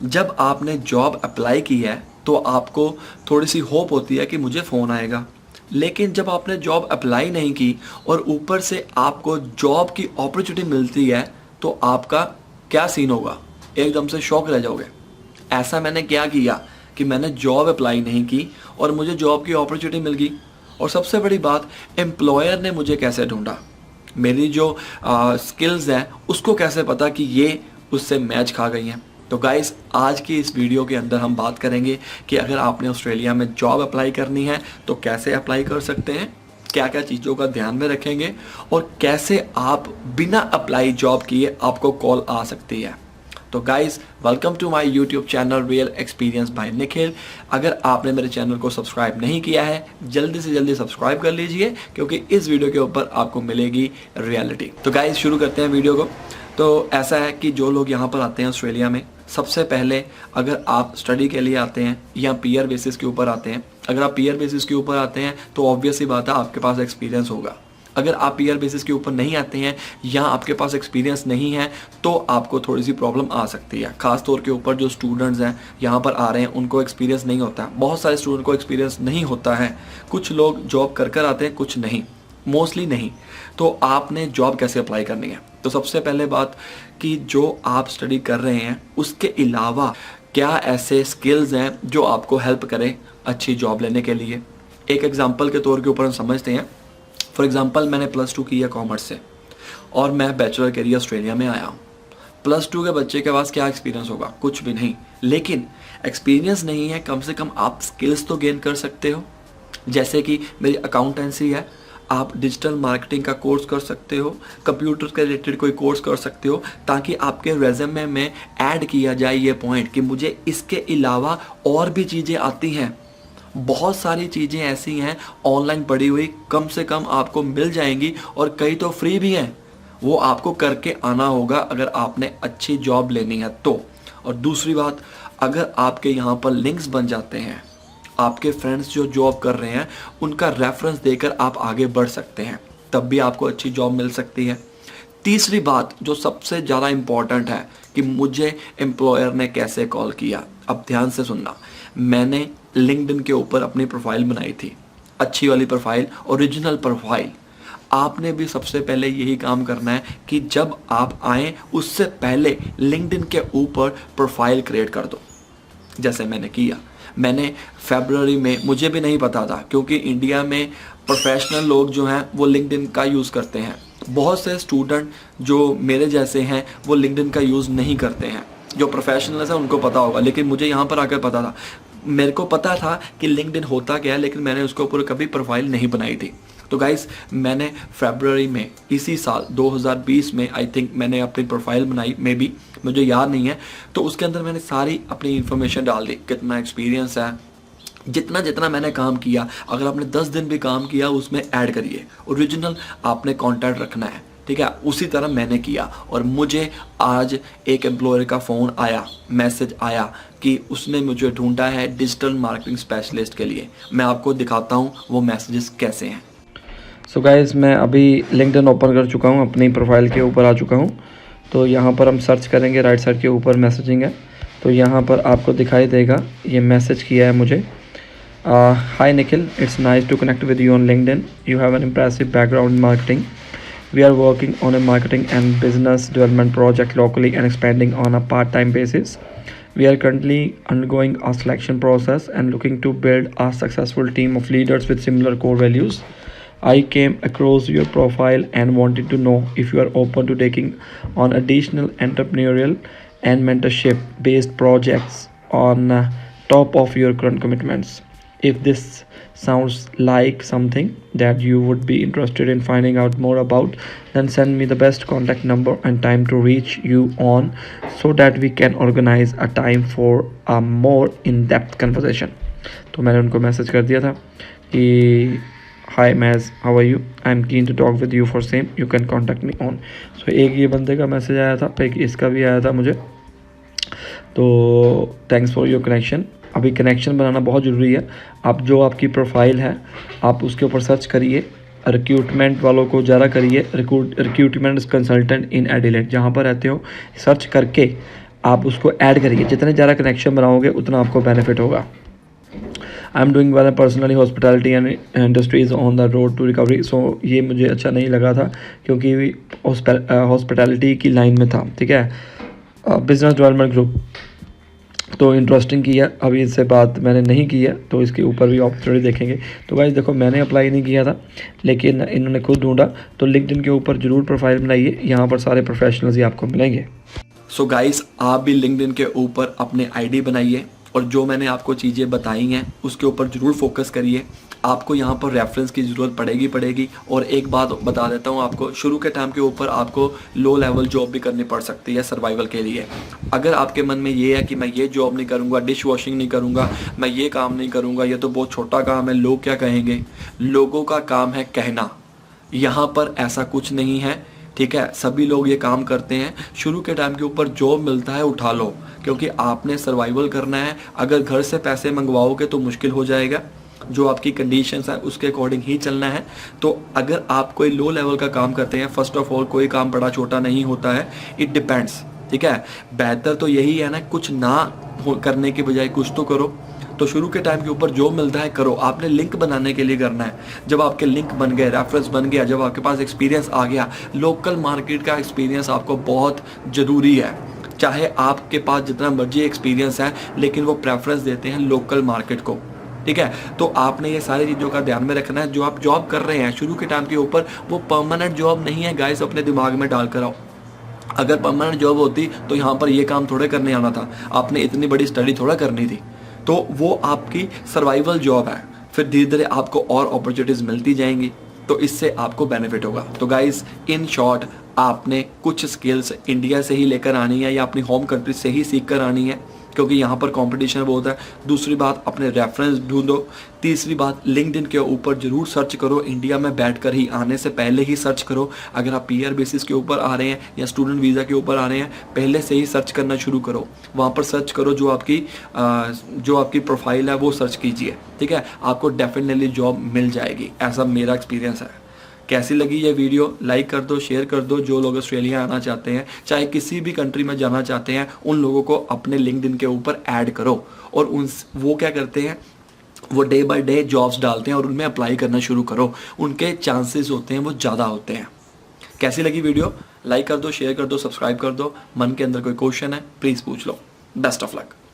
जब आपने job apply की है तो आपको थोड़ी सी होप होती है कि मुझे फ़ोन आएगा, लेकिन जब आपने जॉब अप्लाई नहीं की और ऊपर से आपको जॉब की अपॉर्चुनिटी मिलती है तो आपका क्या सीन होगा? एकदम से शॉक रह जाओगे। ऐसा मैंने क्या किया कि मैंने जॉब अप्लाई नहीं की और मुझे जॉब की अपॉर्चुनिटी मिल गई। और सबसे बड़ी बात, एम्प्लॉयर ने मुझे कैसे ढूंढा, मेरी जो स्किल्स हैं उसको कैसे पता कि ये उससे मैच खा गई हैं। तो गाइस, आज की इस वीडियो के अंदर हम बात करेंगे कि अगर आपने ऑस्ट्रेलिया में जॉब अप्लाई करनी है तो कैसे अप्लाई कर सकते हैं, क्या क्या चीज़ों का ध्यान में रखेंगे और कैसे आप बिना अप्लाई जॉब किए आपको कॉल आ सकती है। तो guys, welcome to my YouTube channel real experience by Nikhil. अगर आपने मेरे चैनल को सब्सक्राइब नहीं किया है, जल्दी से जल्दी सब्सक्राइब कर लीजिए क्योंकि इस वीडियो के ऊपर आपको मिलेगी रियलिटी। तो गाइस, शुरू करते हैं वीडियो को। तो ऐसा है कि जो लोग यहाँ पर आते हैं ऑस्ट्रेलिया में, सबसे पहले अगर आप स्टडी के लिए आते हैं या पीआर बेसिस के ऊपर आते हैं, अगर आप पीआर बेसिस के ऊपर आते हैं तो ऑब्वियस ही बात है आपके पास एक्सपीरियंस होगा। अगर आप पीआर बेसिस के ऊपर नहीं आते हैं या आपके पास एक्सपीरियंस नहीं है तो आपको थोड़ी सी प्रॉब्लम आ सकती है। खास तौर के ऊपर जो स्टूडेंट्स हैं यहाँ पर आ रहे हैं उनको एक्सपीरियंस नहीं होता है। बहुत सारे स्टूडेंट को एक्सपीरियंस नहीं होता है। कुछ लोग जॉब कर कर आते हैं, कुछ नहीं, मोस्टली नहीं। तो आपने जॉब कैसे अप्लाई करनी है? तो सबसे पहले बात कि जो आप स्टडी कर रहे हैं उसके अलावा क्या ऐसे स्किल्स हैं जो आपको हेल्प करें अच्छी जॉब लेने के लिए। एक एग्जांपल के तौर के ऊपर हम समझते हैं। फॉर एग्जांपल, मैंने +2 की है कॉमर्स से और मैं बैचलर के लिए ऑस्ट्रेलिया में आया हूँ। +2 के बच्चे के पास क्या एक्सपीरियंस होगा? कुछ भी नहीं। लेकिन एक्सपीरियंस नहीं है, कम से कम आप स्किल्स तो गेन कर सकते हो। जैसे कि मेरी अकाउंटेंसी है, आप डिजिटल मार्केटिंग का कोर्स कर सकते हो, कंप्यूटर के रिलेटेड कोई कोर्स कर सकते हो, ताकि आपके रेज्यूमे में ऐड किया जाए ये पॉइंट कि मुझे इसके अलावा और भी चीज़ें आती हैं। बहुत सारी चीज़ें ऐसी हैं ऑनलाइन पड़ी हुई, कम से कम आपको मिल जाएंगी और कई तो फ्री भी हैं। वो आपको करके आना होगा अगर आपने अच्छी जॉब लेनी है तो। और दूसरी बात, अगर आपके यहाँ पर लिंक्स बन जाते हैं, आपके फ्रेंड्स जो जॉब कर रहे हैं उनका रेफरेंस देकर आप आगे बढ़ सकते हैं, तब भी आपको अच्छी जॉब मिल सकती है। तीसरी बात जो सबसे ज़्यादा इम्पॉर्टेंट है कि मुझे एम्प्लॉयर ने कैसे कॉल किया। अब ध्यान से सुनना, मैंने लिंक्डइन के ऊपर अपनी प्रोफाइल बनाई थी, अच्छी वाली प्रोफाइल, ओरिजिनल प्रोफाइल। आपने भी सबसे पहले यही काम करना है कि जब आप आएँ उससे पहले लिंक्डइन के ऊपर प्रोफाइल क्रिएट कर दो, जैसे मैंने किया। मैंने फरवरी में, मुझे भी नहीं पता था क्योंकि इंडिया में प्रोफेशनल लोग जो हैं वो लिंक्डइन का यूज़ करते हैं। बहुत से स्टूडेंट जो मेरे जैसे हैं वो लिंक्डइन का यूज़ नहीं करते हैं। जो प्रोफेशनल्स हैं उनको पता होगा, लेकिन मुझे यहाँ पर आकर पता था। मेरे को पता था कि लिंक्डइन होता क्या है, लेकिन मैंने उसके ऊपर कभी प्रोफाइल नहीं बनाई थी। तो गाइस, मैंने फरवरी में इसी साल 2020 में आई थिंक मैंने अपनी प्रोफाइल बनाई, मे बी, मुझे याद नहीं है। तो उसके अंदर मैंने सारी अपनी इन्फॉर्मेशन डाल दी, कितना एक्सपीरियंस है, जितना जितना मैंने काम किया। अगर आपने 10 दिन भी काम किया उसमें ऐड करिए, ओरिजिनल आपने कॉन्टैक्ट रखना है, ठीक है। उसी तरह मैंने किया और मुझे आज एक एम्प्लॉयर का फ़ोन आया, मैसेज आया कि उसने मुझे ढूंढा है डिजिटल मार्केटिंग स्पेशलिस्ट के लिए। मैं आपको दिखाता हूँ वो मैसेजेस कैसे हैं। सो गाइस, मैं अभी लिंक्डइन ओपन कर चुका हूँ, अपनी प्रोफाइल के ऊपर आ चुका हूँ। तो यहाँ पर हम सर्च करेंगे, राइट साइड के ऊपर मैसेजिंग है, तो यहाँ पर आपको दिखाई देगा ये मैसेज किया है मुझे। Hi Nikhil, it's nice to connect with you on LinkedIn, you have an impressive background in marketing, we are working on a marketing and business development project locally and expanding on a part-time basis. We are currently undergoing a selection process and looking to build a successful team of leaders with similar core values. I came across your profile and wanted to know if you are open to taking on additional entrepreneurial and mentorship based projects on top of your current commitments. If this sounds like something that you would be interested in finding out more about, then send me the best contact number and time to reach you on so that we can organize a time for a more in-depth conversation. तो मैंने उनको message कर दिया था कि hi Madge, how are you, I am keen to talk with you for same, you can contact me on. So एक ये बंदे का मैसेज आया था, एक इसका भी आया था मुझे। तो थैंक्स फॉर योर कनेक्शन। अभी कनेक्शन बनाना बहुत ज़रूरी है। आप जो आपकी प्रोफाइल है आप उसके ऊपर सर्च करिए, रिक्रूटमेंट वालों को ज़्यादा करिए, रिक्रूटमेंट कंसल्टेंट इन एडिलेड, जहाँ पर रहते हो सर्च करके आप उसको ऐड करिए। जितने ज़्यादा कनेक्शन बनाओगे उतना आपको बेनिफिट होगा। I am doing well personally hospitality and industries on the road to recovery. So ये मुझे अच्छा नहीं लगा था क्योंकि हॉस्पिटैलिटी की लाइन में था, ठीक है। बिजनेस डेवलपमेंट ग्रुप तो इंटरेस्टिंग की है, अभी इससे बात मैंने नहीं की है तो इसके ऊपर भी अपॉर्चुनिटी देखेंगे। तो गाइस देखो, मैंने अप्लाई नहीं किया था लेकिन इन्होंने खुद ढूंढा, तो लिंक्डइन के ऊपर ज़रूर प्रोफाइल बनाइए, यहाँ पर सारे प्रोफेशनल्स ही आपको मिलेंगे। सो गाइस, आप भी लिंक्डइन के ऊपर अपने आईडी बनाइए और जो मैंने आपको चीज़ें बताई हैं उसके ऊपर ज़रूर फोकस करिए। आपको यहाँ पर रेफरेंस की ज़रूरत पड़ेगी। और एक बात बता देता हूँ आपको, शुरू के टाइम के ऊपर आपको लो लेवल जॉब भी करनी पड़ सकती है सर्वाइवल के लिए। अगर आपके मन में ये है कि मैं ये जॉब नहीं करूँगा, डिश वॉशिंग नहीं करूँगा, मैं ये काम नहीं करूँगा, ये तो बहुत छोटा काम है, लोग क्या कहेंगे, लोगों का काम है कहना। यहाँ पर ऐसा कुछ नहीं है, ठीक है। सभी लोग ये काम करते हैं। शुरू के टाइम के ऊपर जॉब मिलता है उठा लो, क्योंकि आपने सर्वाइवल करना है। अगर घर से पैसे मंगवाओगे तो मुश्किल हो जाएगा, जो आपकी कंडीशंस है उसके अकॉर्डिंग ही चलना है। तो अगर आप कोई लो लेवल का काम करते हैं, फर्स्ट ऑफ ऑल कोई काम बड़ा छोटा नहीं होता है, इट डिपेंड्स, ठीक है। बेहतर तो यही है ना, कुछ ना करने के बजाय कुछ तो करो। तो शुरू के टाइम के ऊपर जो मिलता है करो। आपने लिंक बनाने के लिए करना है। जब आपके लिंक बन गए, रेफरेंस बन गया, जब आपके पास एक्सपीरियंस आ गया, लोकल मार्केट का एक्सपीरियंस आपको बहुत ज़रूरी है। चाहे आपके पास जितना मर्जी एक्सपीरियंस है, लेकिन वो प्रेफरेंस देते हैं लोकल मार्केट को, ठीक है। तो आपने ये सारी चीज़ों का ध्यान में रखना है। जो आप जॉब कर रहे हैं शुरू के टाइम के ऊपर, वो परमानेंट जॉब नहीं है गाइस, अपने दिमाग में डाल कर आओ। अगर परमानेंट जॉब होती तो यहाँ पर ये काम थोड़े करने आना था, आपने इतनी बड़ी स्टडी थोड़ा करनी थी। तो वो आपकी सर्वाइवल जॉब है, फिर धीरे धीरे आपको और अपॉर्चुनिटीज़ मिलती जाएंगी, तो इससे आपको बेनिफिट होगा। तो गाइस, इन शॉर्ट, आपने कुछ स्किल्स इंडिया से ही लेकर आनी है या अपनी होम कंट्री से ही सीख कर आनी है, क्योंकि यहाँ पर कंपटीशन बहुत है। दूसरी बात, अपने रेफरेंस ढूंढो। तीसरी बात, लिंक्डइन के ऊपर जरूर सर्च करो, इंडिया में बैठकर ही, आने से पहले ही सर्च करो। अगर आप पीआर बेसिस के ऊपर आ रहे हैं या स्टूडेंट वीज़ा के ऊपर आ रहे हैं, पहले से ही सर्च करना शुरू करो। वहाँ पर सर्च करो, जो आपकी प्रोफाइल है वो सर्च कीजिए, ठीक है। आपको डेफिनेटली जॉब मिल जाएगी, ऐसा मेरा एक्सपीरियंस है। कैसी लगी ये वीडियो? लाइक कर दो, शेयर कर दो। जो लोग ऑस्ट्रेलिया आना चाहते हैं, चाहे किसी भी कंट्री में जाना चाहते हैं, उन लोगों को अपने लिंक्डइन के ऊपर ऐड करो। और वो क्या करते हैं, वो डे बाय डे जॉब्स डालते हैं और उनमें अप्लाई करना शुरू करो। उनके चांसेस होते हैं वो ज़्यादा होते हैं। कैसी लगी वीडियो? लाइक कर दो, शेयर कर दो, सब्सक्राइब कर दो। मन के अंदर कोई क्वेश्चन है प्लीज़ पूछ लो। Best of luck.